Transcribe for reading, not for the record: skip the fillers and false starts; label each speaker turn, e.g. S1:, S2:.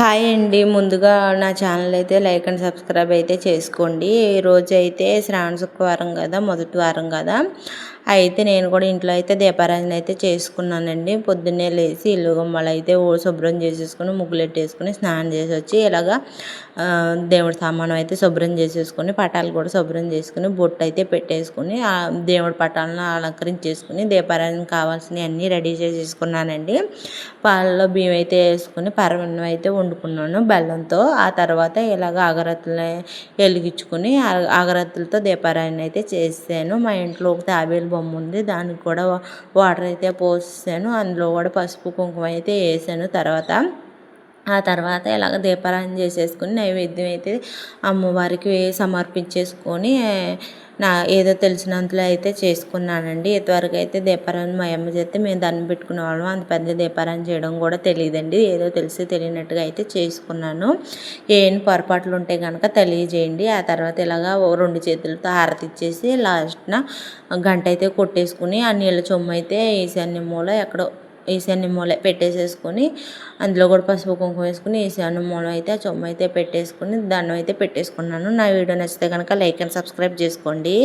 S1: Hi అండి. ముందుగా నా ఛానల్ అయితే లైక్ అండ్ సబ్స్క్రైబ్ అయితే చేసుకోండి. ఈరోజైతే శ్రావణ శుక్రవారం కదా, మొదటి వారం కదా. అయితే నేను కూడా ఇంట్లో అయితే దీపారాధన అయితే చేసుకున్నానండి. పొద్దున్నే లేచి ఇల్లు గుమ్మాలు అయితే శుభ్రం చేసేసుకొని, ముగ్గులెట్టేసుకొని, స్నానం చేసి వచ్చి ఇలాగా దేవుడి సామానం అయితే శుభ్రం చేసేసుకొని, పటాలు కూడా శుభ్రం చేసుకుని, బొట్టు అయితే పెట్టేసుకుని, దేవుడి పటాలను అలంకరించేసుకుని, దీపారాధనకు కావాల్సినవి అన్నీ రెడీ చేసేసుకున్నానండి. పాలలో బియ్యం అయితే వేసుకుని పరమాన్నం అయితే వండుకున్నాను బెల్లంతో. ఆ తర్వాత ఇలాగ అగరత్తులు వెలిగించుకుని అగరత్తులతో దీపారాయణ అయితే చేసాను. మా ఇంట్లో ఒక తాబేలు బొమ్మ ఉంది, దానికి కూడా వాటర్ అయితే పోసాను. అందులో కూడా పసుపు కుంకుమ అయితే వేసాను. ఆ తర్వాత ఇలాగ దీపారాధన చేసేసుకుని నైవేద్యం అయితే అమ్మవారికి సమర్పించేసుకొని ఏదో తెలిసినంతలో అయితే చేసుకున్నానండి. ఇంతవరకు అయితే దీపారాధన మా అమ్మ చేస్తే మేము దండం పెట్టుకునే వాళ్ళం. అంత పెద్ద దీపారాధన చేయడం కూడా తెలియదండి. ఏదో తెలిసి తెలియనట్టుగా అయితే చేసుకున్నాను. ఏం పొరపాట్లు ఉంటే కనుక తెలియజేయండి. ఆ తర్వాత ఇలాగా 2 చేతులతో హారతి ఇచ్చేసి లాస్ట్న గంట అయితే కొట్టేసుకుని ఆ నీళ్ళ చొమ్ము అయితే ఈశాన్య మూల పెట్టేసేసుకొని, అందులో కూడా పసుపు కుంకుమ వేసుకుని ఈశాన్య మూల అయితే ఆ చొమ్ము అయితే పెట్టేసుకుని దండం అయితే పెట్టేసుకున్నాను. నా వీడియో నచ్చితే కనుక లైక్ అండ్ సబ్స్క్రైబ్ చేసుకోండి.